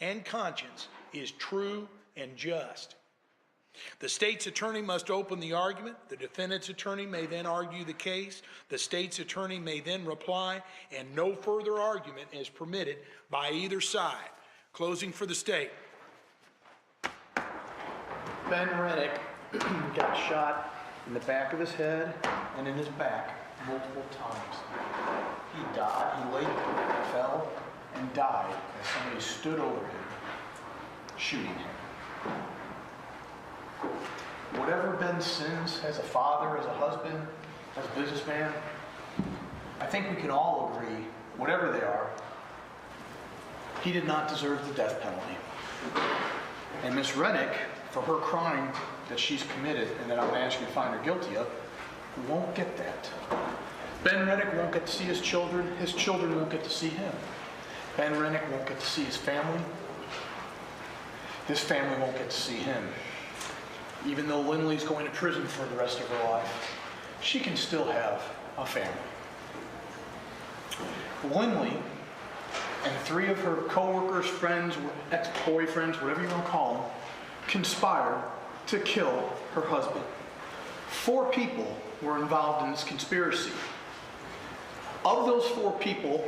and conscience is true and just. The state's attorney must open the argument. The defendant's attorney may then argue the case. The state's attorney may then reply, and no further argument is permitted by either side. Closing for the state. Ben Renick got shot in the back of his head and in his back multiple times. He died, he fell and died as somebody stood over him, shooting him. Whatever Ben's sins as a father, as a husband, as a businessman, I think we can all agree, whatever they are, he did not deserve the death penalty. And Miss Renick, for her crime that she's committed and that I'm asking to find her guilty of, won't get that. Ben Renick won't get to see his children won't get to see him. Ben Renick won't get to see his family. His family won't get to see him. Even though Lindley's going to prison for the rest of her life, she can still have a family. Lynlee and 3 of her co-workers, friends, ex-boyfriends, whatever you want to call them, conspired to kill her husband. 4 people were involved in this conspiracy. Of those 4 people,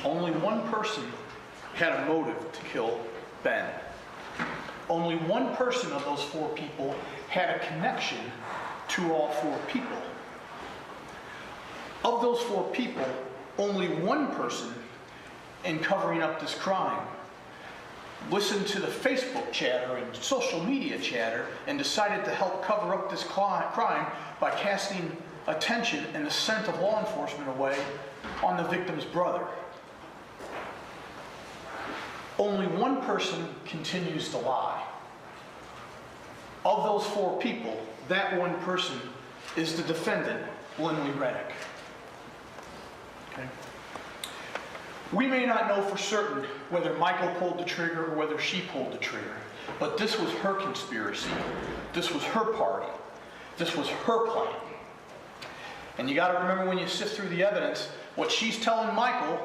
only one person had a motive to kill Ben. Only one person of those 4 people had a connection to all 4 people. Of those 4 people, only one person, in covering up this crime, listened to the Facebook chatter and social media chatter and decided to help cover up this crime by casting attention and the scent of law enforcement away on the victim's brother. Only one person continues to lie. Of those 4 people, that one person is the defendant, Lynlee Renick. Okay. We may not know for certain whether Michael pulled the trigger or whether she pulled the trigger, but this was her conspiracy. This was her party. This was her plan. And you got to remember, when you sift through the evidence, what she's telling Michael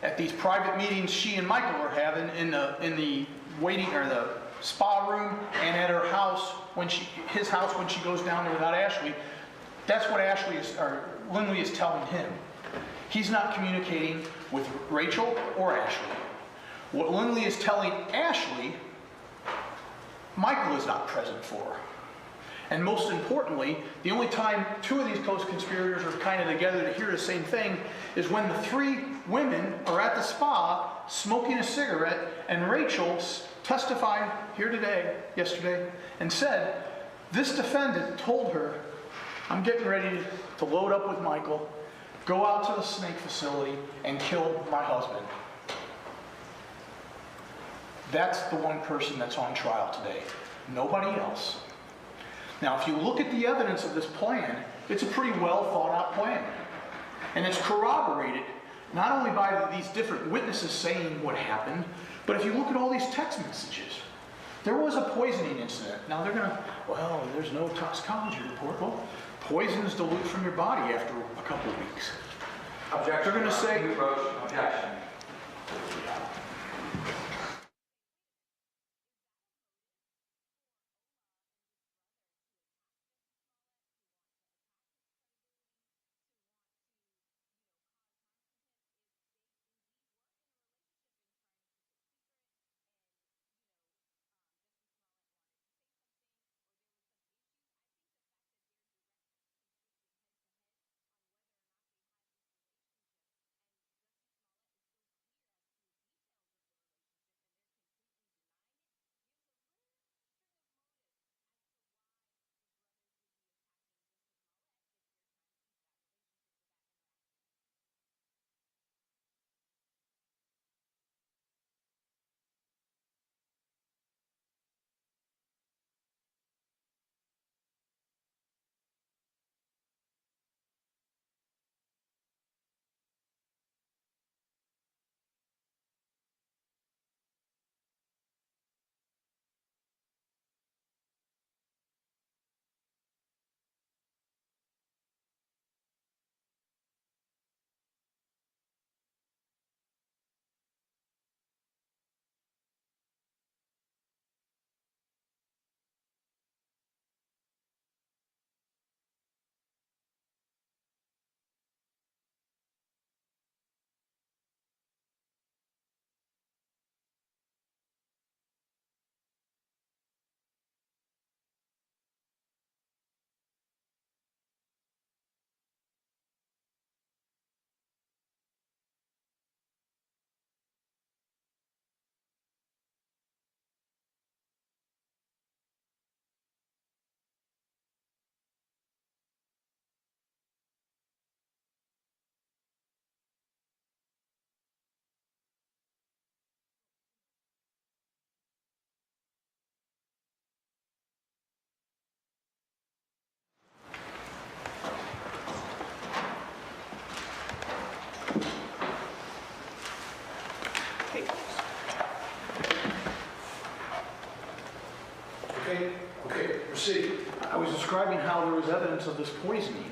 at these private meetings she and Michael are having in the waiting or the spa room and at her house his house when she goes down there without Ashley. That's what Lynlee is telling him. He's not communicating with Rachel or Ashley. What Lynlee is telling Ashley, Michael is not present for. And most importantly, the only time 2 of these co-conspirators are kind of together to hear the same thing is when the 3 women are at the spa smoking a cigarette, and Rachel testified here yesterday, and said, this defendant told her, I'm getting ready to load up with Michael, go out to the snake facility and kill my husband. That's the one person that's on trial today. Nobody else. Now, if you look at the evidence of this plan, it's a pretty well thought out plan. And it's corroborated not only by these different witnesses saying what happened, but if you look at all these text messages, there was a poisoning incident. Now they're going to, well, there's no toxicology report. Well, poisons dilute from your body after a couple of weeks. Objection. They're going to say, objection. Okay, proceed. I was describing how there was evidence of this poisoning.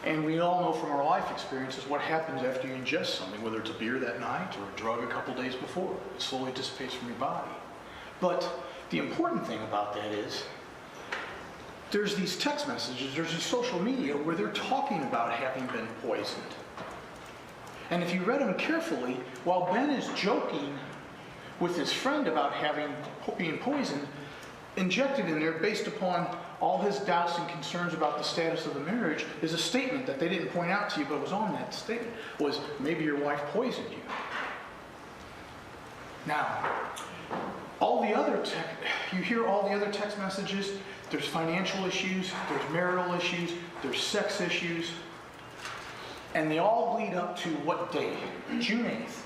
And we all know from our life experiences what happens after you ingest something, whether it's a beer that night or a drug a couple days before. It slowly dissipates from your body. But the important thing about that is there's these text messages, there's this social media where they're talking about having been poisoned. And if you read them carefully, while Ben is joking with his friend about being poisoned, injected in there based upon all his doubts and concerns about the status of the marriage is a statement that they didn't point out to you, but was on that statement, was maybe your wife poisoned you. Now, you hear all the other text messages, there's financial issues, there's marital issues, there's sex issues, and they all lead up to what day? June 8th.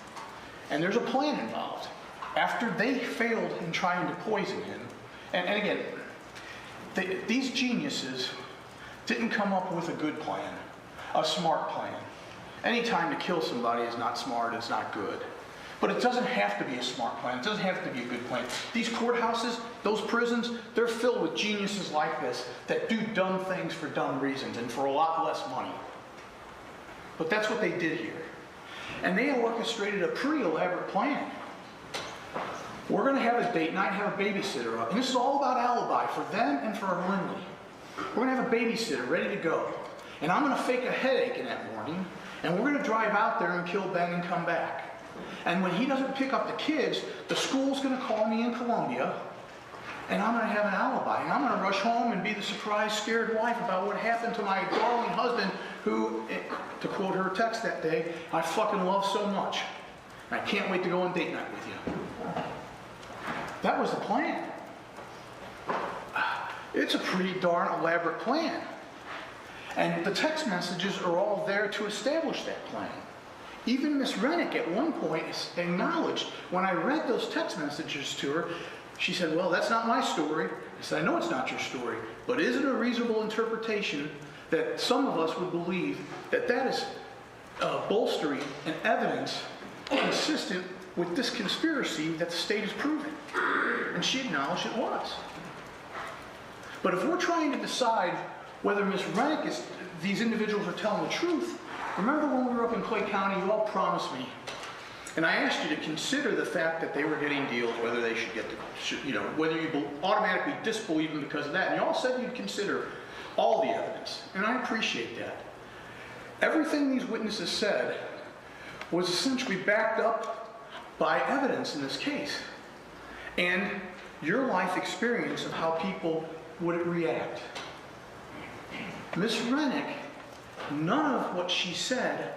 And there's a plan involved. After they failed in trying to poison him, and again, these geniuses didn't come up with a good plan, a smart plan. Any time to kill somebody is not smart, it's not good. But it doesn't have to be a smart plan. It doesn't have to be a good plan. These courthouses, those prisons, they're filled with geniuses like this that do dumb things for dumb reasons and for a lot less money. But that's what they did here. And they orchestrated a pretty elaborate plan. We're going to have a date night, have a babysitter up. And this is all about alibi for them and for Lindley. We're going to have a babysitter ready to go. And I'm going to fake a headache in that morning. And we're going to drive out there and kill Ben and come back. And when he doesn't pick up the kids, the school's going to call me in Columbia. And I'm going to have an alibi. And I'm going to rush home and be the surprised, scared wife about what happened to my darling husband who, to quote her text that day, I fucking love so much. And I can't wait to go on date night with you. That was the plan. It's a pretty darn elaborate plan. And the text messages are all there to establish that plan. Even Miss Renick at one point acknowledged, when I read those text messages to her, she said, well, that's not my story. I said, I know it's not your story, but is it a reasonable interpretation that some of us would believe that that is bolstering and evidence consistent with this conspiracy that the state is proving? And she acknowledged it was. But if we're trying to decide whether Ms. Renick these individuals are telling the truth, remember when we were up in Clay County, you all promised me, and I asked you to consider the fact that they were getting deals, whether they should get whether you automatically disbelieve them because of that. And you all said you'd consider all the evidence, and I appreciate that. Everything these witnesses said was essentially backed up by evidence in this case, and your life experience of how people would react. Ms. Renick, none of what she said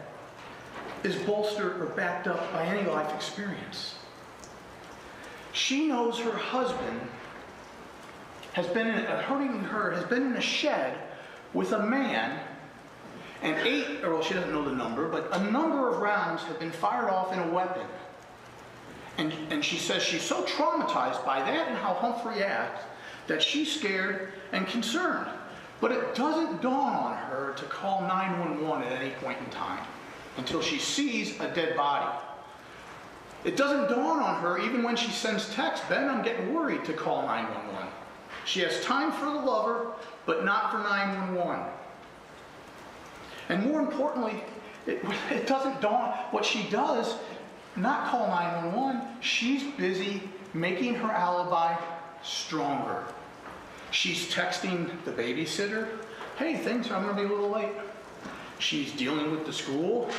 is bolstered or backed up by any life experience. She knows her husband has been in a shed with a man, and she doesn't know the number, but a number of rounds have been fired off in a weapon. And she says she's so traumatized by that and how Humphrey acts that she's scared and concerned. But it doesn't dawn on her to call 911 at any point in time until she sees a dead body. It doesn't dawn on her even when she sends text, Ben, I'm getting worried, to call 911. She has time for the lover, but not for 911. And more importantly, it doesn't dawn, what she does, not call 911, she's busy making her alibi stronger. She's texting the babysitter, hey, I'm going to be a little late. She's dealing with the school.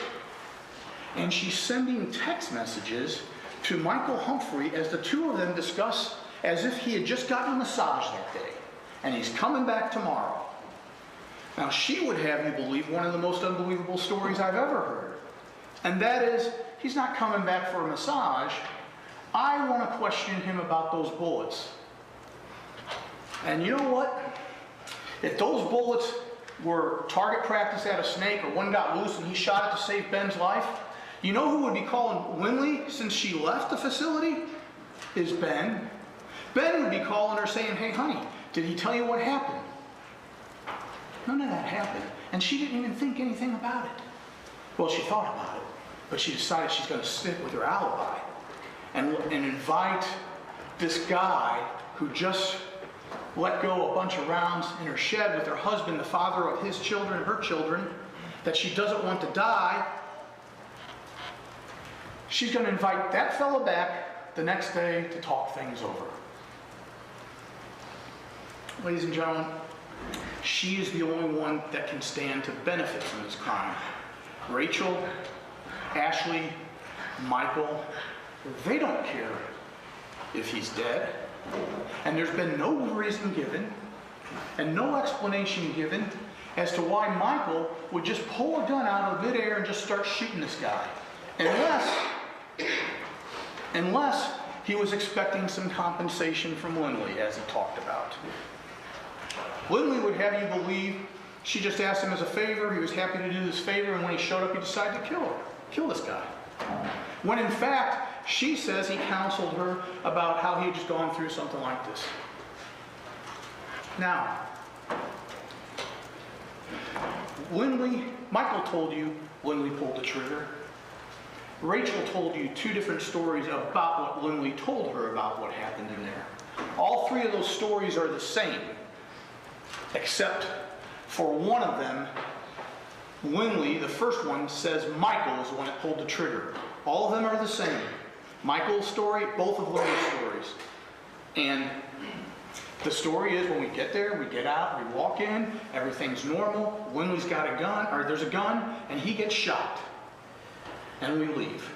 And she's sending text messages to Michael Humphrey as the two of them discuss as if he had just gotten a massage that day. And he's coming back tomorrow. Now, she would have you believe one of the most unbelievable stories I've ever heard. And that is, he's not coming back for a massage. I want to question him about those bullets. And you know what? If those bullets were target practice at a snake, or one got loose and he shot it to save Ben's life, you know who would be calling Lynlee since she left the facility? Is Ben. Ben would be calling her saying, hey honey, did he tell you what happened? None of that happened. And she didn't even think anything about it. Well, she thought about it. but she decided she's going to stick with her alibi and invite this guy who just let go a bunch of rounds in her shed with her husband, the father of his children, her children, that she doesn't want to die. She's going to invite that fellow back the next day to talk things over. Ladies and gentlemen, she is the only one that can stand to benefit from this crime. Rachel, Ashley, Michael, they don't care if he's dead. And there's been no reason given and no explanation given as to why Michael would just pull a gun out of midair and just start shooting this guy. Unless he was expecting some compensation from Lindley, as he talked about. Lindley would have you believe she just asked him as a favor, he was happy to do this favor, and when he showed up, he decided to kill this guy. When in fact, she says he counseled her about how he had just gone through something like this. Now, Michael told you Lindley pulled the trigger. Rachel told you two different stories about what Lindley told her about what happened in there. All three of those stories are the same, except for one of them, Lindley, the first one, says Michael is the one that pulled the trigger. All of them are the same. Michael's story, both of Lindley's stories. And the story is when we get there, we get out, we walk in, everything's normal. Lindley's got a gun, or there's a gun, and he gets shot. And we leave.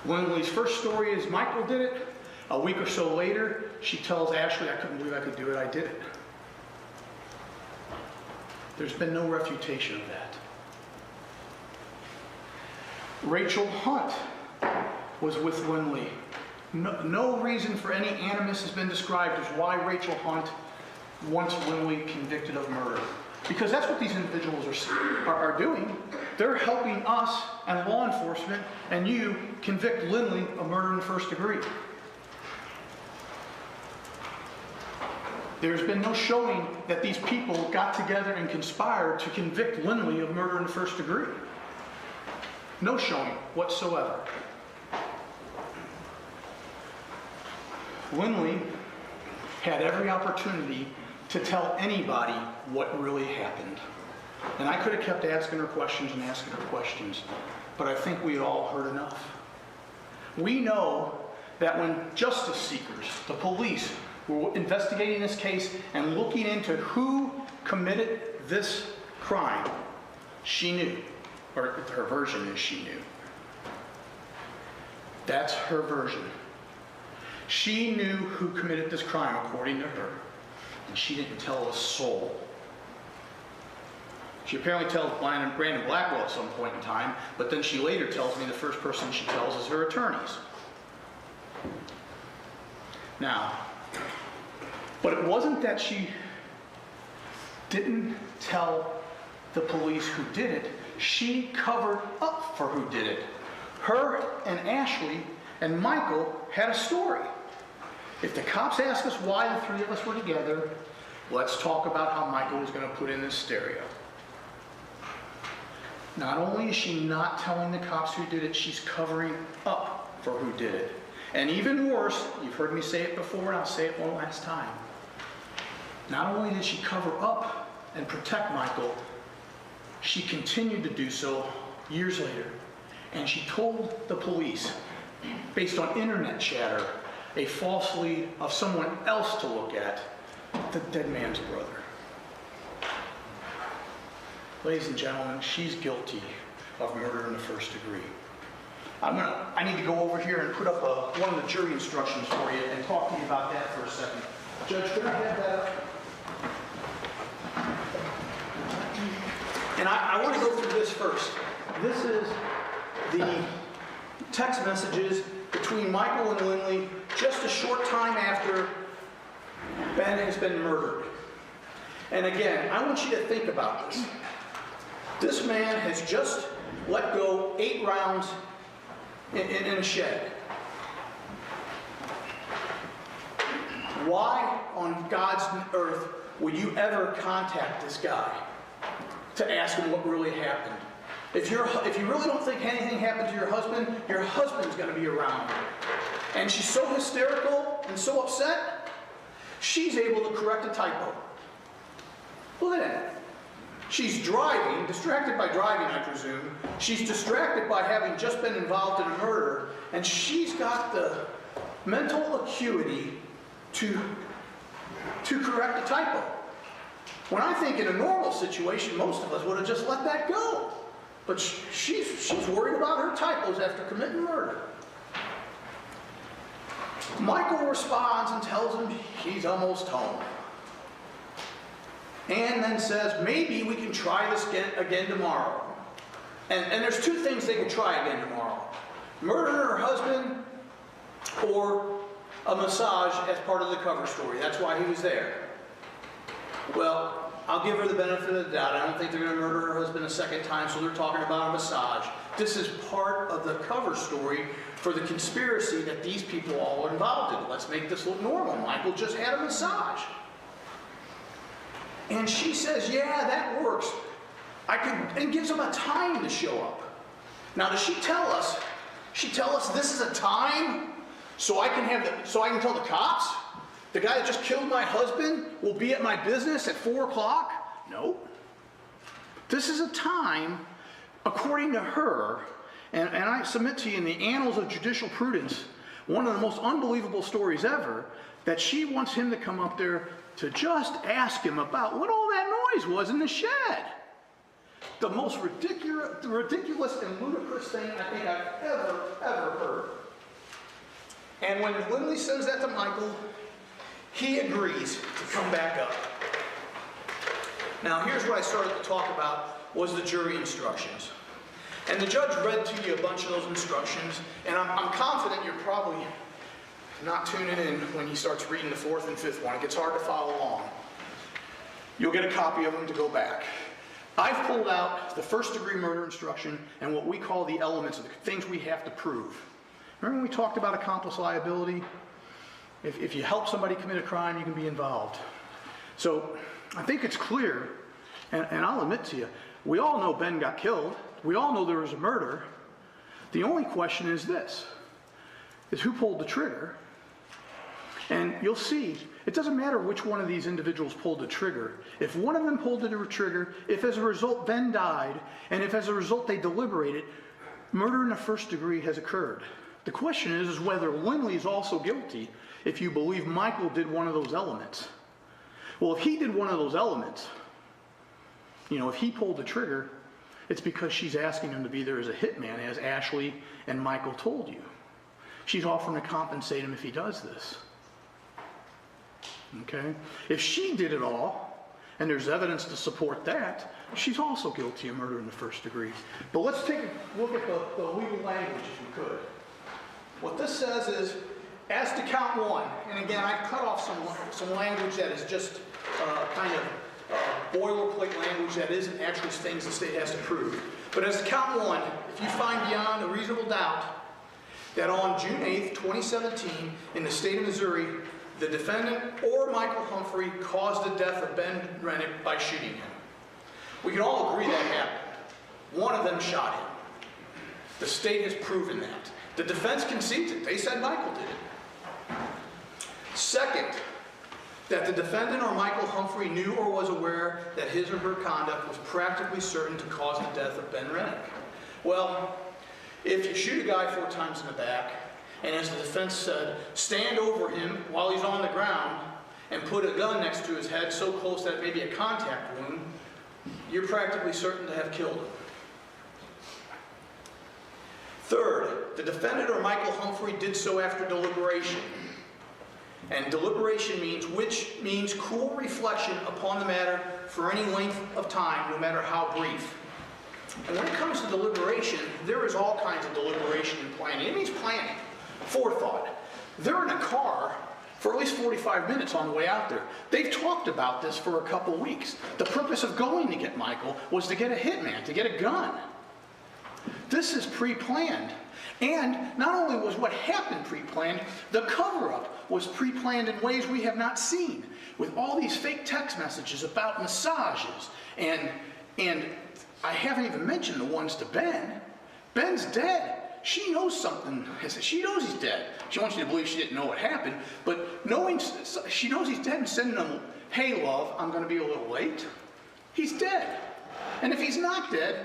Lindley's first story is Michael did it. A week or so later, she tells Ashley, I couldn't believe I could do it, I did it. There's been no refutation of that. Rachel Hunt was with Lindley. No reason for any animus has been described as why Rachel Hunt wants Lindley convicted of murder. Because that's what these individuals are doing. They're helping us and law enforcement and you convict Lindley of murder in the first degree. There's been no showing that these people got together and conspired to convict Lindley of murder in the first degree. No showing whatsoever. Lindley had every opportunity to tell anybody what really happened. And I could have kept asking her questions and asking her questions, but I think we had all heard enough. We know that when justice seekers, the police, were investigating this case and looking into who committed this crime, she knew, or her version is she knew. That's her version. She knew who committed this crime according to her, and she didn't tell a soul. She apparently tells Brandon Blackwell at some point in time, but then she later tells me the first person she tells is her attorneys. Now, but it wasn't that she didn't tell the police who did it. She covered up for who did it. Her and Ashley and Michael had a story. If the cops ask us why the three of us were together, let's talk about how Michael was going to put in this stereo. Not only is she not telling the cops who did it, she's covering up for who did it. And even worse, you've heard me say it before and I'll say it one last time. Not only did she cover up and protect Michael, she continued to do so years later. And she told the police, based on internet chatter, a false lead of someone else to look at, the dead man's brother. Ladies and gentlemen, she's guilty of murder in the first degree. I need to go over here and put up one of the jury instructions for you and talk to you about that for a second. Judge, could I have that up? And I want to go through this first. This is the text messages between Michael and Lynlee just a short time after Ben has been murdered. And again, I want you to think about this. This man has just let go 8 rounds in a shed. Why on God's earth would you ever contact this guy to ask him what really happened? If you really don't think anything happened to your husband's going to be around. And she's so hysterical and so upset, she's able to correct a typo. Look at that. She's driving, distracted by driving, I presume. She's distracted by having just been involved in a murder, and she's got the mental acuity to correct a typo. When I think in a normal situation, most of us would have just let that go. But she's worried about her typos after committing murder. Michael responds and tells him he's almost home. And then says, maybe we can try this again tomorrow. And there's two things they can try again tomorrow. Murdering her husband or a massage as part of the cover story. That's why he was there. Well, I'll give her the benefit of the doubt. I don't think they're going to murder her husband a second time, so they're talking about a massage. This is part of the cover story for the conspiracy that these people all are involved in. Let's make this look normal. Michael just had a massage. And she says, yeah, that works. And gives him a time to show up. Now, does she tell us? She tell us this is a time so I can tell the cops the guy that just killed my husband will be at my business at 4 o'clock? No. This is a time, according to her, and I submit to you in the annals of judicial prudence, one of the most unbelievable stories ever, that she wants him to come up there to just ask him about what all that noise was in the shed. The most ridiculous and ludicrous thing I think I've ever heard. And when Lindley sends that to Michael, he agrees to come back up. Now here's what I started to talk about was the jury instructions. And the judge read to you a bunch of those instructions, and I'm confident you're probably not tuning in when he starts reading the 4th and 5th one. It gets hard to follow along. You'll get a copy of them to go back. I've pulled out the first-degree murder instruction and what we call the elements of the things we have to prove. Remember when we talked about accomplice liability? If you help somebody commit a crime, you can be involved. So I think it's clear, and I'll admit to you, we all know Ben got killed. We all know there was a murder. The only question is this, is who pulled the trigger? And you'll see, it doesn't matter which one of these individuals pulled the trigger. If one of them pulled the trigger, if as a result Ben died, and if as a result they deliberated, murder in the first degree has occurred. The question is whether Lindley is also guilty if you believe Michael did one of those elements. Well, if he did one of those elements, if he pulled the trigger, it's because she's asking him to be there as a hitman, as Ashley and Michael told you. She's offering to compensate him if he does this. Okay? If she did it all, and there's evidence to support that, she's also guilty of murder in the first degree. But let's take a look at the legal language, if we could. What this says is, as to count 1, and again, I cut off some language that is just kind of boilerplate language that isn't actually things the state has to prove. But as to count 1, if you find beyond a reasonable doubt that on June 8th, 2017, in the state of Missouri, the defendant or Michael Humphrey caused the death of Ben Renick by shooting him. We can all agree that happened. One of them shot him. The state has proven that. The defense concedes it. They said Michael did it. Second, that the defendant or Michael Humphrey knew or was aware that his or her conduct was practically certain to cause the death of Ben Renick. Well, if you shoot a guy 4 times in the back, and as the defense said, stand over him while he's on the ground and put a gun next to his head so close that it may be a contact wound, you're practically certain to have killed him. Third, the defendant or Michael Humphrey did so after deliberation. And deliberation means cool reflection upon the matter for any length of time, no matter how brief. And when it comes to deliberation, there is all kinds of deliberation and planning. It means planning, forethought. They're in a car for at least 45 minutes on the way out there. They've talked about this for a couple weeks. The purpose of going to get Michael was to get a hitman, to get a gun. This is pre-planned. And not only was what happened pre-planned, the cover-up was pre-planned in ways we have not seen, with all these fake text messages about massages and I haven't even mentioned the ones to Ben. Ben's dead. She knows something. She knows he's dead. She wants you to believe she didn't know what happened, but knowing she knows he's dead and sending him, hey, love, I'm going to be a little late. He's dead. And if he's not dead,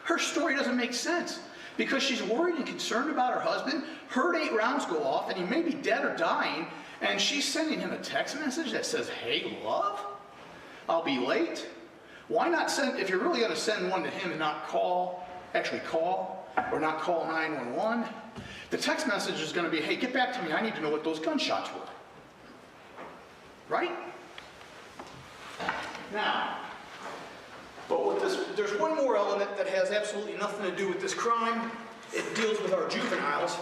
her story doesn't make sense because she's worried and concerned about her husband. Heard 8 rounds go off and he may be dead or dying, and she's sending him a text message that says, hey, love, I'll be late. Why not send, if you're really going to send one to him and not call, or not call 911, the text message is going to be, hey, get back to me. I need to know what those gunshots were. Right? Now, but with this, there's one more element that has absolutely nothing to do with this crime. It deals with our juveniles,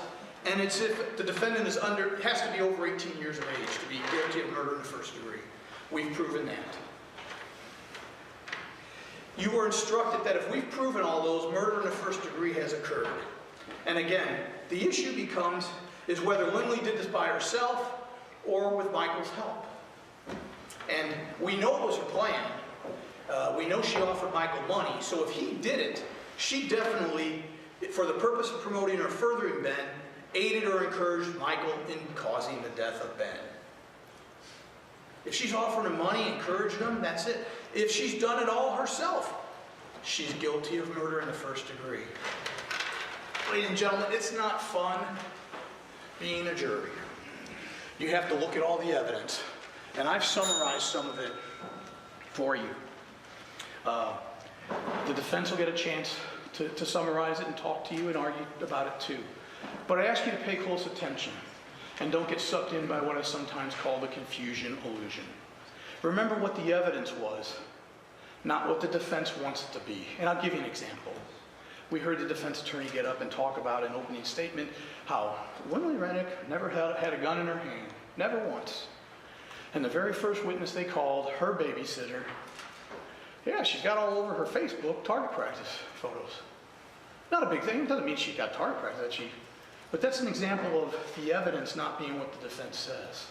and it's if the defendant is has to be over 18 years of age to be guilty of murder in the first degree. We've proven that. You were instructed that if we've proven all those, murder in the first degree has occurred. And again, the issue is whether Lynlee did this by herself or with Michael's help. And we know it was her plan. We know she offered Michael money, so if he did it, she definitely, for the purpose of promoting or furthering Ben, aided or encouraged Michael in causing the death of Ben. If she's offering him money, encouraging him, that's it. If she's done it all herself, she's guilty of murder in the first degree. Ladies and gentlemen, it's not fun being a jury. You have to look at all the evidence, and I've summarized some of it for you. The defense will get a chance to summarize it and talk to you and argue about it too. But I ask you to pay close attention and don't get sucked in by what I sometimes call the confusion illusion. Remember what the evidence was, not what the defense wants it to be. And I'll give you an example. We heard the defense attorney get up and talk about an opening statement how Lynlee Renick never had a gun in her hand, never once. And the very first witness they called, her babysitter, yeah, she's got all over her Facebook target practice photos. Not a big thing, it doesn't mean she got target practice, but that's an example of the evidence not being what the defense says.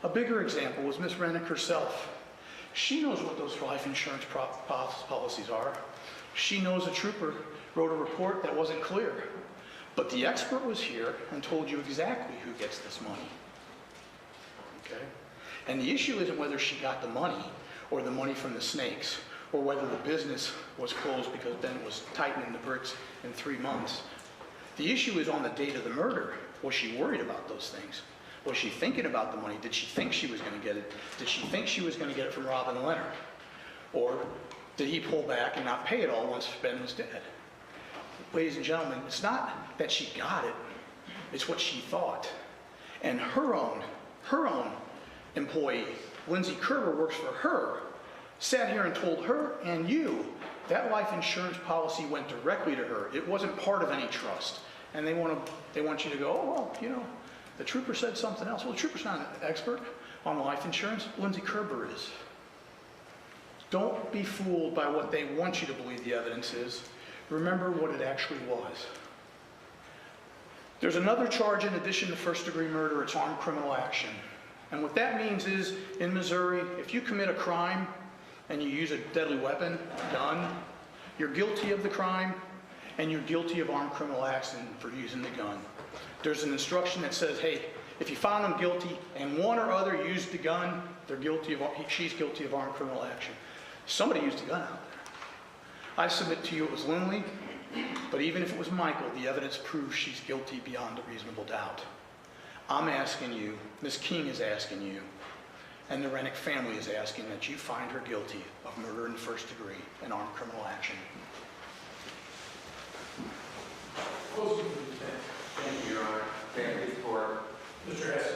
A bigger example was Miss Renick herself. She knows what those life insurance policies are. She knows a trooper wrote a report that wasn't clear. But the expert was here and told you exactly who gets this money. Okay? And the issue isn't whether she got the money or the money from the snakes or whether the business was closed because Ben was tightening the bricks in 3 months. The issue is on the date of the murder. Was she worried about those things? Was she thinking about the money? Did she think she was going to get it? Did she think she was going to get it from Robin and Leonard? Or did he pull back and not pay it all once Ben was dead? Ladies and gentlemen, it's not that she got it, it's what she thought. And her own employee, Lindsay Kerber, works for her, sat here and told her and you that life insurance policy went directly to her. It wasn't part of any trust. And they want you to go, oh, well, you know, the trooper said something else. Well, the trooper's not an expert on life insurance. Lindsay Kerber is. Don't be fooled by what they want you to believe the evidence is. Remember what it actually was. There's another charge in addition to first-degree murder. It's armed criminal action. And what that means is, in Missouri, if you commit a crime and you use a deadly weapon, a gun, you're guilty of the crime and you're guilty of armed criminal action for using the gun. There's an instruction that says, hey, if you found them guilty and one or other used the gun, she's guilty of armed criminal action. Somebody used a gun out there. I submit to you it was Lynlee, but even if it was Michael, the evidence proves she's guilty beyond a reasonable doubt. I'm asking you, Ms. King is asking you, and the Renick family is asking that you find her guilty of murder in the first degree and armed criminal action. Thank you, Your Honor. Thank you for Mr. Hess.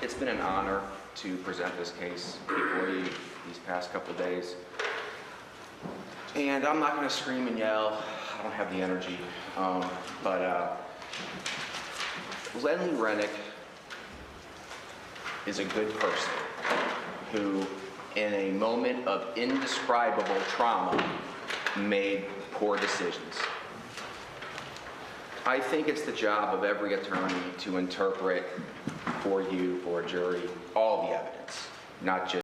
It's been an honor to present this case before you these past couple of days. And I'm not going to scream and yell. I don't have the energy. But Lynlee Renick is a good person who, in a moment of indescribable trauma, made poor decisions. I think it's the job of every attorney to interpret for you, for a jury, all the evidence, not just